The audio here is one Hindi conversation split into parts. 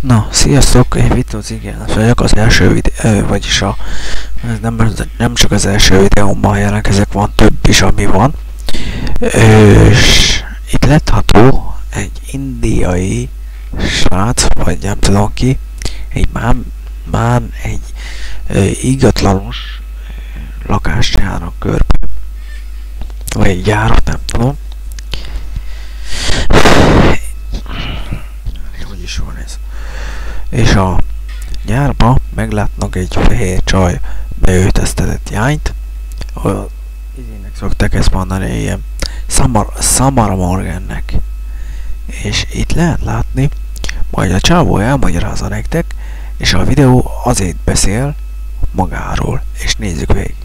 Na, sziasztok! Én Vitóz Igénes vagyok, az első videó, vagyis ez nem csak az első videómban jelentkezek, van több is, ami van. És itt látható egy indiai srác, vagy nem tudom ki, egy egy ingatlanos lakást járnak körbe. Vagy egy gyárat, nem tudom. Hogy is van ez? És a gyárba meglátnak egy fehér csaj beöltöztetett jányt, ahol izének szokták ezt mondani, ilyen Samara Morgannek. És itt lehet látni, majd a csávó elmagyarázza nektek, és a videó azért beszél magáról, és nézzük végig.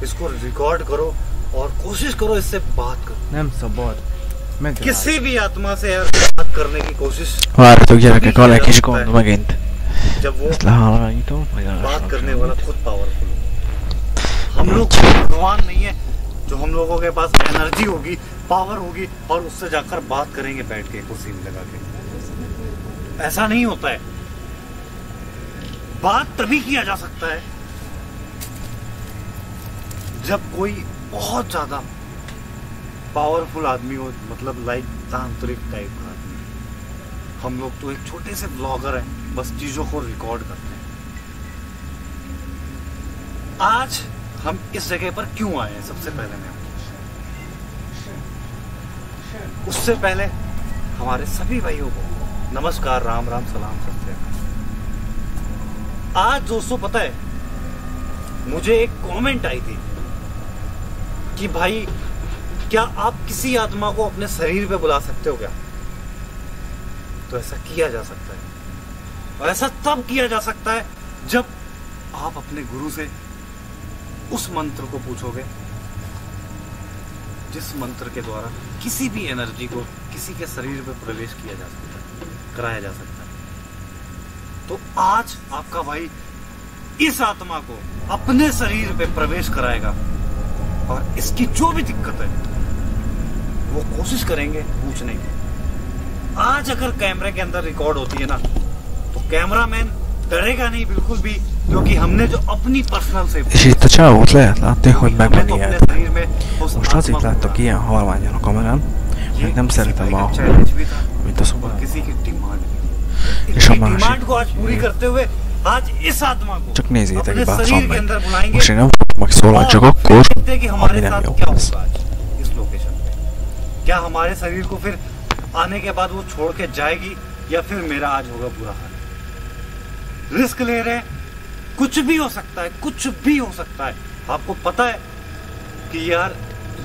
इसको रिकॉर्ड करो और कोशिश करो इससे बात करो। Nem szabad. किसी भी आत्मा से यार बात करने की कोशिश। Várjatok gyerekek, van egy kis gond megint. जब वो Ezt lehalványítom, बात करने वाला खुद पावरफुल हो। हम लोग भगवान नहीं है जो हम लोगों के पास एनर्जी होगी, पावर होगी और उससे जाकर बात करेंगे बैठ के कुर्सी में लगा के। ऐसा नहीं होता है। बात तभी किया जा सकता है जब कोई बहुत ज्यादा पावरफुल आदमी हो, मतलब लाइक तांत्रिक टाइप का आदमी। हम लोग तो एक छोटे से ब्लॉगर हैं, बस चीजों को रिकॉर्ड करते हैं। आज हम इस जगह पर क्यों आए हैं, सबसे पहले मैं उससे पहले हमारे सभी भाइयों को नमस्कार, राम राम, सलाम करते हैं। आज दोस्तों पता है, मुझे एक कमेंट आई थी कि भाई क्या आप किसी आत्मा को अपने शरीर पे बुला सकते हो क्या? तो ऐसा किया जा सकता है, और ऐसा तब किया जा सकता है जब आप अपने गुरु से उस मंत्र को पूछोगे जिस मंत्र के द्वारा किसी भी एनर्जी को किसी के शरीर पे प्रवेश किया जा सकता है, कराया जा सकता है। तो आज आपका भाई इस आत्मा को अपने शरीर पे प्रवेश कराएगा, और इसकी जो भी दिक्कत है वो कोशिश करेंगे पूछने की। आज अगर कैमरे के अंदर रिकॉर्ड होती है ना, तो कैमरामैन डरेगा नहीं बिल्कुल भी, क्योंकि हमने जो अपनी personal safety. És itt a csávót lehet látni, hogy megmegijelt. Most azért láttak ilyen halványan a kamerán, hogy nem szeretem mint a szobában. És a másik. Csak nézzétek, bátran meg. Most én nem fogok megszólalni, csak akkor, ami nem jó lesz. क्या हमारे शरीर को फिर आने के बाद वो छोड़ के जाएगी, या फिर मेरा आज होगा बुरा हाल? रिस्क ले रहे हैं, कुछ भी हो सकता है, कुछ भी हो सकता है। आपको पता है कि यार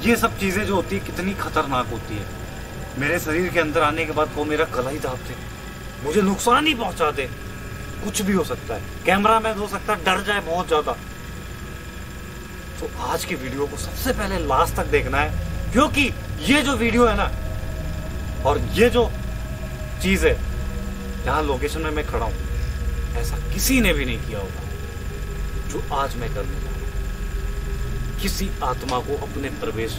ये सब चीजें जो होती है कितनी खतरनाक होती है। मेरे शरीर के अंदर आने के बाद वो मेरा गला ही दाब दे, मुझे नुकसान ही पहुंचा दे, कुछ भी हो सकता है। कैमरामैन हो सकता है डर जाए बहुत ज्यादा। तो आज की वीडियो को सबसे पहले लास्ट तक देखना है, क्योंकि ये जो वीडियो है ना, और ये जो चीज है, जहां लोकेशन में मैं खड़ा हूं, ऐसा किसी ने भी नहीं किया होगा जो आज मैं करने जा रहा हूं। किसी आत्मा को अपने प्रवेश,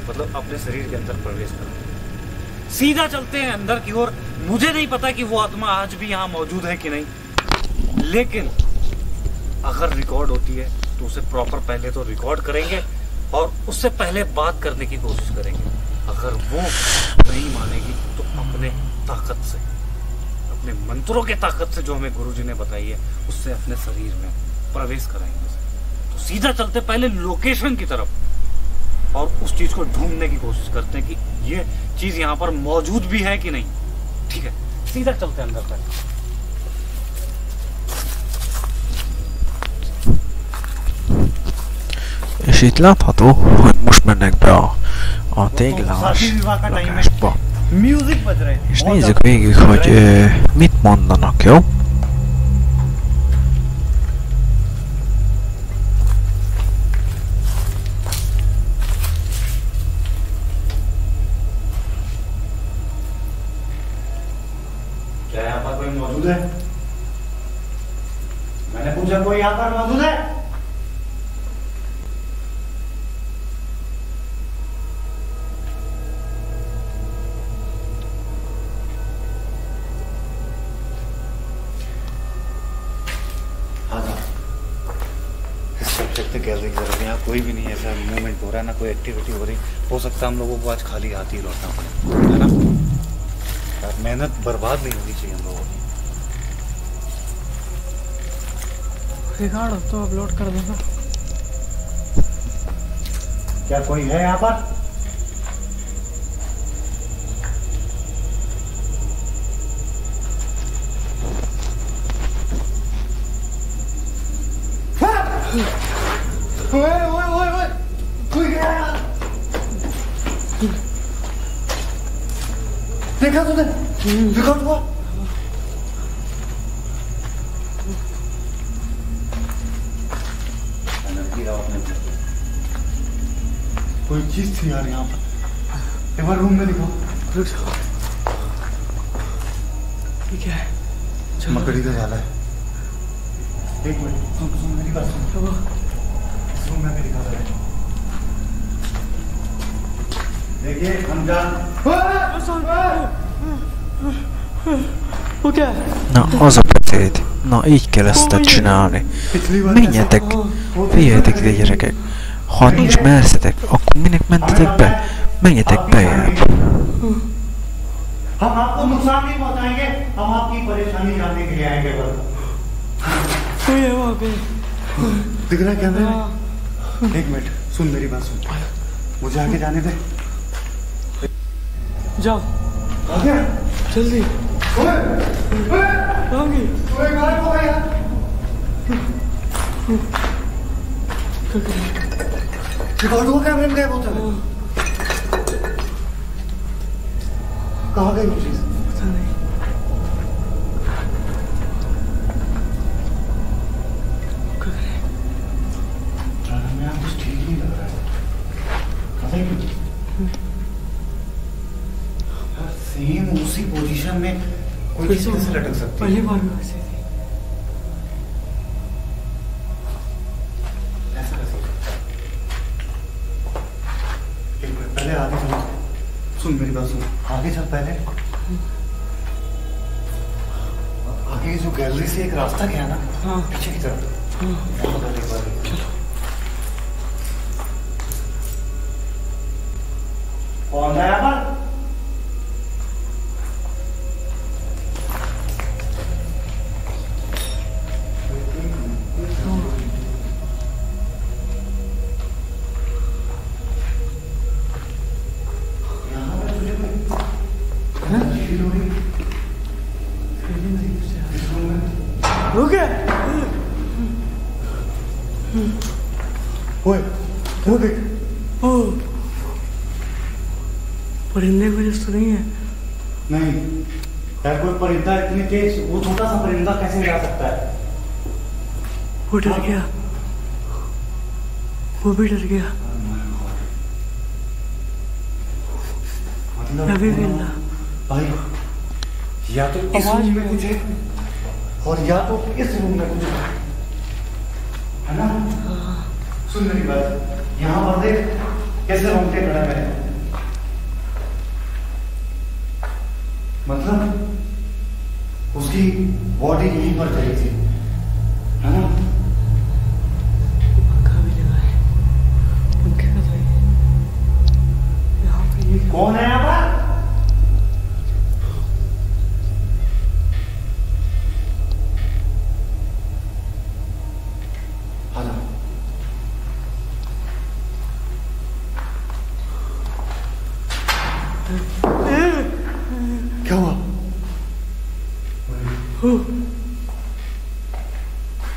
मतलब अपने शरीर के अंदर प्रवेश करना। सीधा चलते हैं अंदर की ओर। मुझे नहीं पता कि वो आत्मा आज भी यहां मौजूद है कि नहीं, लेकिन अगर रिकॉर्ड होती है तो उसे प्रॉपर पहले तो रिकॉर्ड करेंगे और उससे पहले बात करने की कोशिश करेंगे। अगर वो नहीं मानेगी तो अपने ताकत से, अपने मंत्रों के ताकत से जो हमें गुरुजी ने बताई है, उससे अपने शरीर में प्रवेश कराएंगे। तो सीधा चलते पहले लोकेशन की तरफ, और उस चीज को ढूंढने की कोशिश करते हैं कि ये चीज यहाँ पर मौजूद भी है कि नहीं। ठीक है, सीधा चलते हैं अंदर तक। És itt látható, hogy most mennek be a téglás lakásba. És nézzük végig, hogy mit mondanak, jó? क्या यहाँ पर कोई मौजूद है? मैंने पूछा कोई यहाँ पर मौजूद है? देखते गैलरी की तरफ। यहाँ कोई भी नहीं है, ऐसा मूवमेंट हो रहा है ना कोई एक्टिविटी हो रही। हो सकता है हम लोगों को आज खाली हाथ ही लौटना पड़े, है ना यार। मेहनत बर्बाद नहीं होनी चाहिए हम लोगों की। रिकॉर्ड तो अपलोड कर देना। क्या कोई है यहाँ पर? ओए कोई गया? देखा तूने? रिकॉर्ड हुआ? कोई चीज थी यार यहाँ पर। एक बार रूम में दिखाओ। ठीक है, मकड़ी का जाला है। एक मिनट सुन मेरी बात सुन। रूम में भी दिखा रहा है। देखिए हम Na, az a beszéd. Na, így kell ezt csinálni. Menjetek, figyeljetek ide gyerekek. Ha nincs mercetek, akkor minek mentetek be? Menjetek bejebb. हम आपको नुकसान नहीं पहुंचाएंगे, हम आपकी परेशानी जानने के लिए आएंगे बस। कोई है वहाँ पे? दिख रहा है कैमरे में? एक मिनट सुन मेरी बात सुन, मुझे आगे जाने दे। जाओ आगे जल्दी। रिकॉर्ड हुआ कैमरे में? गए कहाँ गई वो चीज? पता नहीं। कुछ ठीक नहीं लग रहा है। पता है क्यों? सेम उसी पोजीशन में कोई चीज कैसे लटक सकती है? पहली बार में वैसे थी। ऐसा कैसे हो सकता है? एक मिनट पहले आगे चलो। सुन मेरी बात सुन, आगे चल पहले। आगे जो गैलरी से एक रास्ता गया ना, हाँ पीछे की तरफ। चलो। कौन है यहाँ पर? वो देख, परिंदे को जैसा नहीं है। नहीं यार, कोई परिंदा इतनी तेज, वो छोटा सा परिंदा कैसे जा सकता है? वो डर गया, वो भी डर गया। अभी भी ना भाई, या तो इस रूम में कुछ है और या तो इस रूम में कुछ है ना? सुन मेरी बात, यहाँ पर देख कैसे रोंगटे खड़े मेरे। मतलब उसकी बॉडी यहीं पर गई थी, है ना? पंखा भी लगा है, पंखे का तो यहाँ पे ये कौन है यहाँ पर? क्या हुआ?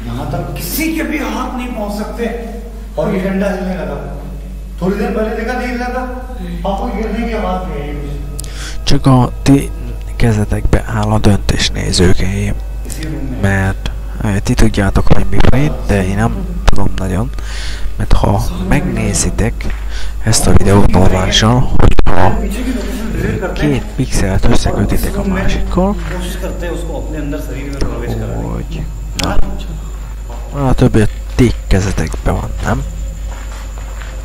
यहाँ तक किसी के भी हाथ नहीं पहुंच सकते और ये डंडा हिलने लगा। थोड़ी देर पहले देखा नहीं हिल रहा था, आपको गिरने की आवाज नहीं आई। Csak a ti kezetekbe áll a döntésnézőké, mert ti tudjátok, hogy mi van itt, de én nem tudom nagyon, mert ha megnézitek ezt a videót normálisan, hogyha két pixelt összekötitek a másikkal, hogy a többi a ti kezetekben van, nem?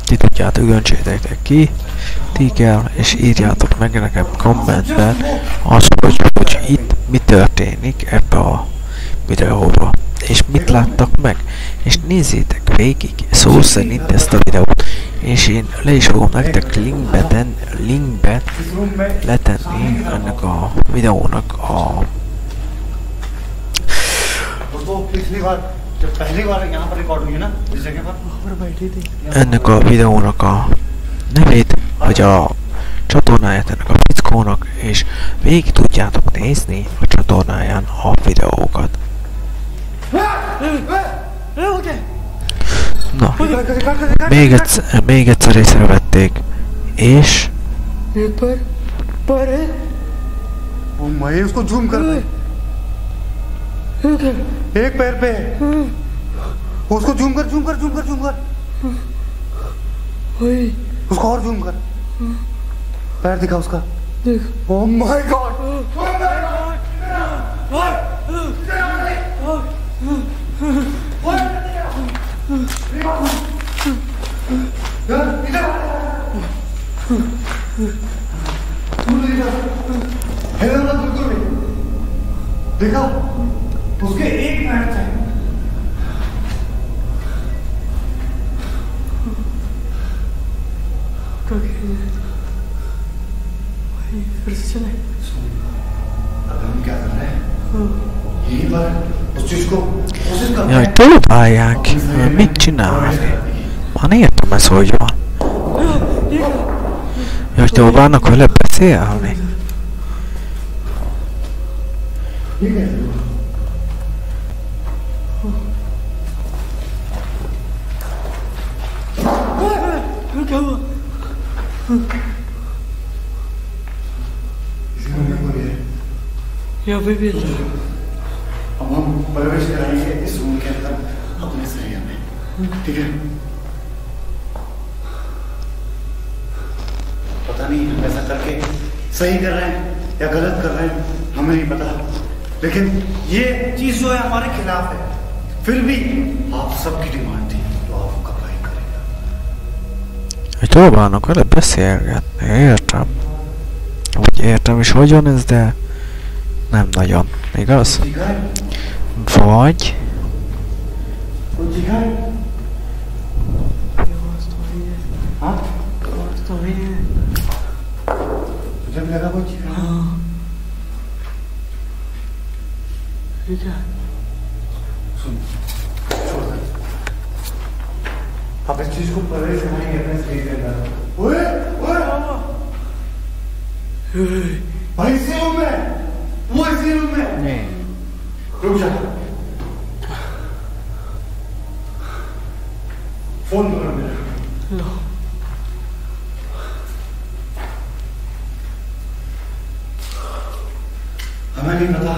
Ti tudjátok, döntsétek ki, ti kell, és írjátok meg nekem kommentben azt, hogy itt mi történik ebbe a videóba. És mit láttak meg? És nézzétek végig szó szerint ezt a videót. És én le is fogom nektek linkbe letenni ennek a videónak a ennek a videónak a nevét, vagy a csatornáját ennek a fickónak, és végig tudjátok nézni a csatornáján a videókat. Na, még egyszer észrevették, és उसको झूम कर दे एक पैर पे उसको झूम कर उसको और झूम कर पैर दिखा उसका ओह माय गॉड देखा उसके एक पैर थे फिर से चले अब हम क्या कर रहे हैं यहीं पर उस चीज को कोशिश कर रहे jaj, हैं próbálják, mit csinálni? Ma nem értem ezt, hogy van. Jaj, próbálnak vele beszélni? ठीक है क्या हुआ यहाँ पे भी अब हम प्रवेश कराएंगे इस रूम के अंदर अपने शरीर में ठीक है पता नहीं हम ऐसा करके सही कर रहे हैं या गलत कर रहे हैं हमें नहीं पता लेकिन ये चीज जो है हमारे खिलाफ है फिर भी आप सबकी डिमांड थी तो आप कमाई करेगा Hogy próbálnak vele beszélgetni, értem. Úgy értem is, hogyan ez, de nem nagyon, igaz? Vagy... आप इस चीज को प्रवेश कराएंगे अपने शरीर के अंदर ओए ओए भाई इसी रूम में वो इसी रूम में रुक जा फोन करो मेरा लो हमें नहीं पता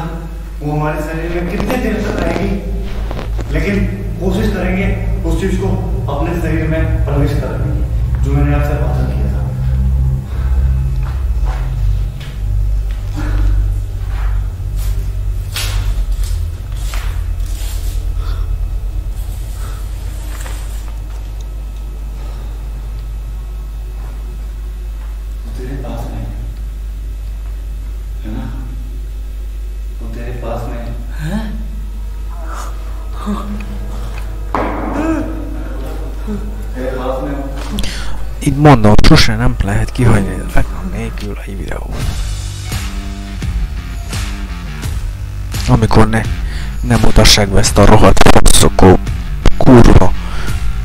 वो हमारे शरीर में कितने देर तक रहेगी लेकिन कोशिश करेंगे उस चीज को अपने शरीर में प्रवेश करने की जो मैंने आपसे वादा किया था तेरे पास में है ना वो तेरे पास में है Így mondom, sose nem lehet kihagyni reklám nélkül egy videót. Amikor ne mutassák be ezt a rohadt faszokó kurva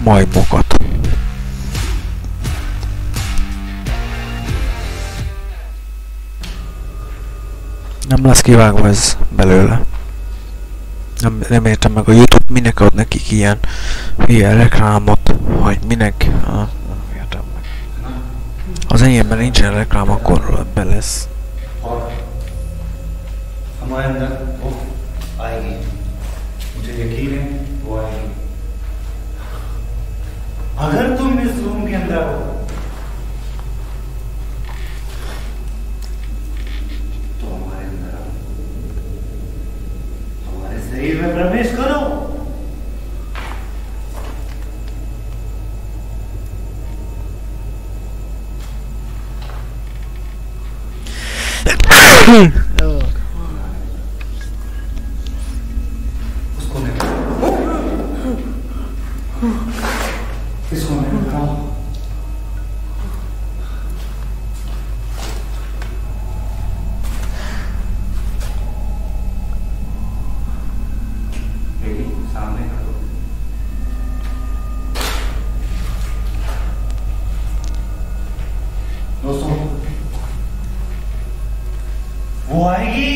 majmokat. Nem lesz kivágva ez belőle. Nem értem meg a YouTube, minek ad nekik ilyen reklámot, hogy minek. Nem értem meg. Az enyémben nincsen reklám, akkor be lesz. हमारे अंदर वो आएगी मुझे यकीन है वो आएगी अगर तुम इस रूम के अंदर हो तो हमारे अंदर आओ हमारे शरीर में प्रवेश करो वो आएगी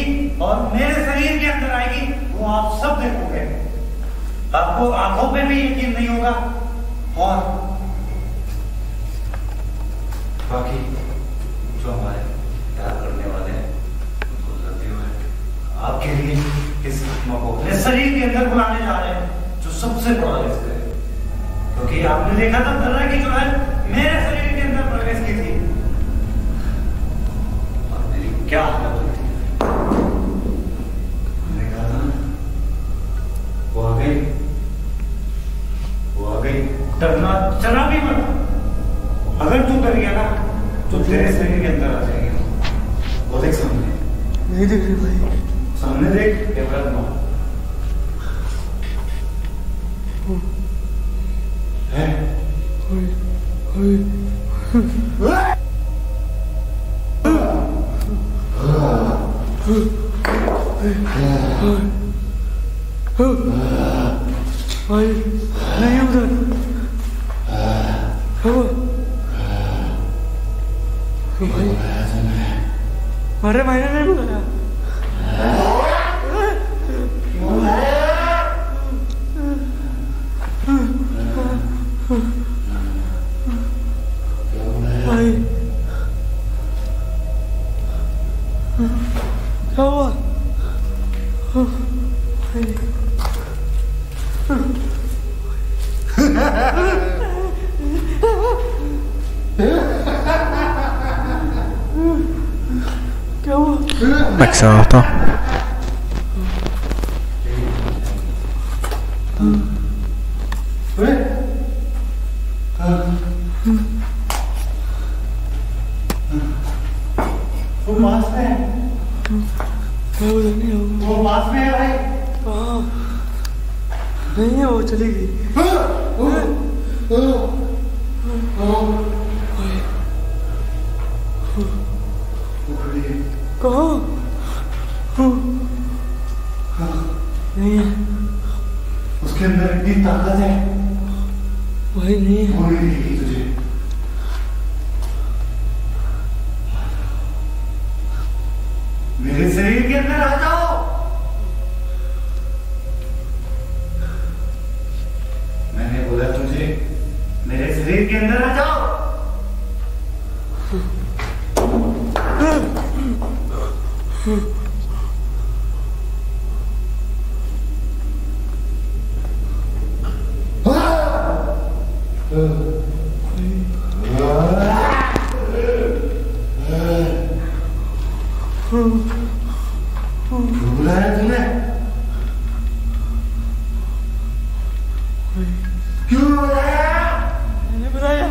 और मेरे शरीर के अंदर आएगी, वो आप सब देखोगे। आपको आंखों पे भी यकीन नहीं होगा और बाकी जो हमारे प्यार करने वाले हैं उनको करते हुए आपके लिए इस आत्मा को अपने शरीर के अंदर बुलाने जा रहे हैं, जो सबसे बड़ा रिस्क है। क्योंकि आपने देखा था दर्रा की जो है मेरे शरीर के अंदर प्रवेश की थी और मेरी क्या हालत हुई थी। मैंने कहा था वो आ गई, वो आ गई। डरना चला भी मत, अगर तू डर गया ना तो तेरे शरीर के अंदर आ जाएगी। वो देख सामने, नहीं देख रही भाई, सामने देख कैमरा घुमा है। भाई नहीं उधर, अरे मैंने नहीं बुलाया। भाई क्या हुआ? क्या हुआ? Maxato. वो पास में है, वो पास में है भाई। नहीं है, वो चली गई। कहाँ? नहीं है, उसके अंदर इतनी ताकत है, वही नहीं है। वो नहीं दिखेगी तुझे। मेरे शरीर के अंदर आ जाओ। मैंने बोला तुझे मेरे शरीर के अंदर आ जाओ। बुलाया तुमने? क्यों बुलाया? मैंने बुलाया।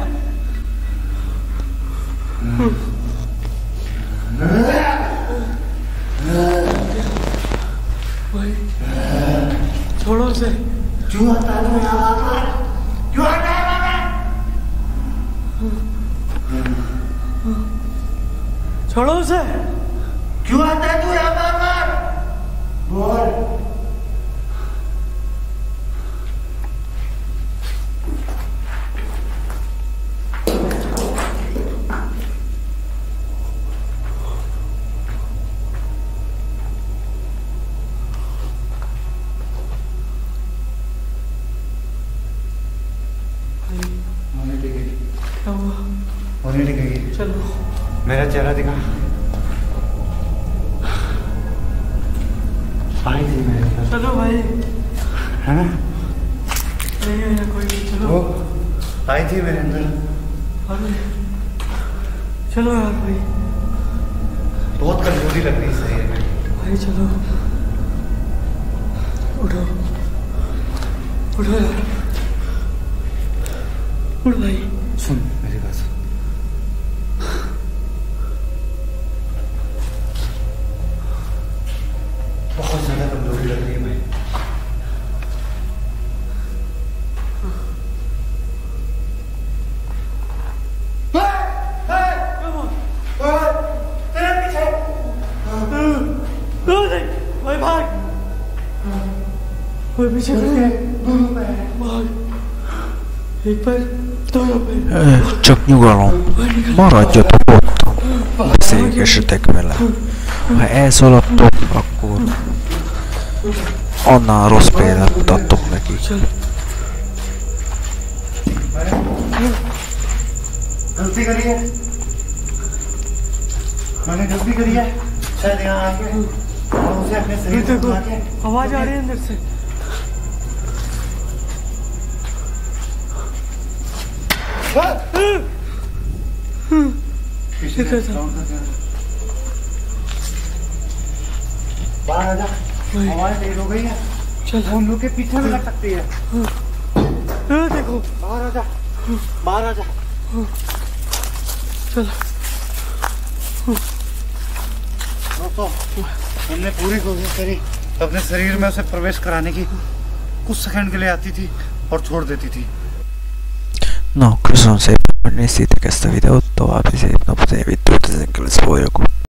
भाई छोड़ो उसे। क्यों आता है तुम्हें यहाँ पर? क्यों आता है बाबा? छोड़ो उसे। क्यों आता है तू यहाँ पर? बोल। क्या हुआ? होने लगेगी। चलो मेरा चेहरा दिखा। आई थी मेरे पास। चलो भाई, है ना? नहीं है कोई नहीं, चलो। वो आई थी मेरे अंदर। अरे चलो यार भाई, बहुत कमजोरी लग रही है शरीर में। भाई चलो, उठो उठो यार, उठ भाई। सुन मेरी बात सुन। बहुत ज्यादा कमजोरी लग रही है भाई। तेरे पीछे भाई भाग, भाई पीछे भाग। एक पैर, दोनों पैर। Csak nyugalom. Maradjatok ott. Beszélj. idegesítek vele. Ha elszaladtok, akkor annál rossz példát mutattok nekik. गलती करी है, मैंने गलती करी है, शायद यहाँ आके और उसे अपने शरीर से उठा के आवाज आ रही है अंदर से। बाहर आ जा, आवाज तेज हो गई है। चल हम लोग के पीछे भी लग सकती है। देखो बाहर आ जा, बाहर आ जा। चल दोस्तों, हमने पूरी कोशिश करी अपने शरीर में उसे प्रवेश कराने की। कुछ सेकंड के लिए आती थी और छोड़ देती थी। No, köszönöm szépen, hogy néztétek ezt a videót, további szép napot, én Vittó, ezen kell ez folyok.